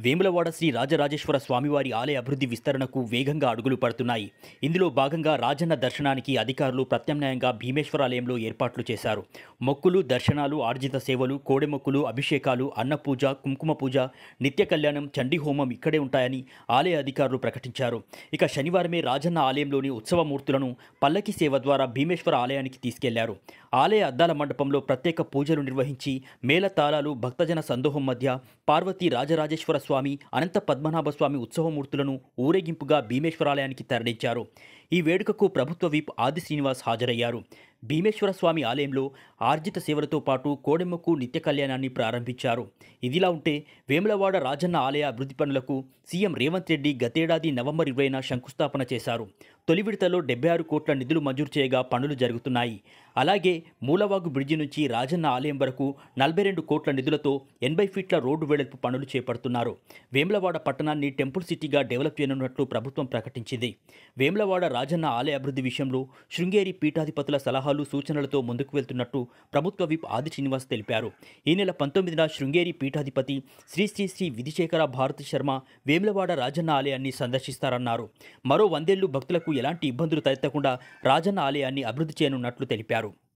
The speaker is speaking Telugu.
వేములవాడ శ్రీ రాజరాజేశ్వర స్వామివారి ఆలయ అభివృద్ధి విస్తరణకు వేగంగా అడుగులు పడుతున్నాయి. ఇందులో భాగంగా రాజన్న దర్శనానికి అధికారులు ప్రత్యామ్నాయంగా భీమేశ్వరాలయంలో ఏర్పాట్లు చేశారు. మొక్కులు, దర్శనాలు, ఆర్జిత సేవలు, కోడెమొక్కులు, అభిషేకాలు, అన్నపూజ, కుంకుమ పూజ, నిత్య కళ్యాణం, చండీ హోమం ఇక్కడే ఉంటాయని ఆలయ అధికారులు ప్రకటించారు. ఇక శనివారమే రాజన్న ఆలయంలోని ఉత్సవమూర్తులను పల్లకి సేవ ద్వారా భీమేశ్వర ఆలయానికి తీసుకెళ్లారు. ఆలయ అద్దాల మండపంలో ప్రత్యేక పూజలు నిర్వహించి మేళతాళాలు, భక్తజన సందోహం మధ్య పార్వతీ రాజరాజేశ్వర స్వామి, అనంత పద్మనాభ స్వామి ఉత్సవమూర్తులను ఊరేగింపుగా భీమేశ్వరాలయానికి తరలించారు. ఈ వేడుకకు ప్రభుత్వ విప్ ఆది శ్రీనివాస్ హాజరయ్యారు. భీమేశ్వర స్వామి ఆలయంలో ఆర్జిత సేవలతో పాటు కోడెమ్మకు నిత్య కళ్యాణాన్ని ప్రారంభించారు. ఇదిలా ఉంటే వేములవాడ రాజన్న ఆలయ అభివృద్ధి పనులకు సీఎం రేవంత్ రెడ్డి గతేడాది నవంబర్ 20న శంకుస్థాపన చేశారు. తొలి విడతలో 76 కోట్ల నిధులు మంజూరు చేయగా పనులు జరుగుతున్నాయి. అలాగే మూలవాగు బ్రిడ్జి నుంచి రాజన్న ఆలయం వరకు 42 కోట్ల నిధులతో 80 ఫీట్ల రోడ్డు వెడల్పు పనులు చేపడుతున్నారు. వేములవాడ పట్టణాన్ని టెంపుల్ సిటీగా డెవలప్ చేయనున్నట్లు ప్రభుత్వం ప్రకటించింది. వేములవాడ రాజన్న ఆలయ అభివృద్ధి విషయంలో శృంగేరి పీఠాధిపతుల సలహాలు, సూచనలతో ముందుకు వెళ్తున్నట్టు ప్రభుత్వ విప్ ఆది శ్రీనివాస్ తెలిపారు. ఈ నెల 19న శృంగేరి పీఠాధిపతి శ్రీ శ్రీ శ్రీ విధిశేఖర భారతి శర్మ వేములవాడ రాజన్న ఆలయాన్ని సందర్శిస్తారన్నారు. మరో 100 ఏళ్లు భక్తులకు ఎలాంటి ఇబ్బందులు తలెత్తకుండా రాజన్న ఆలయాన్ని అభివృద్ధి చేయనున్నట్లు తెలిపారు.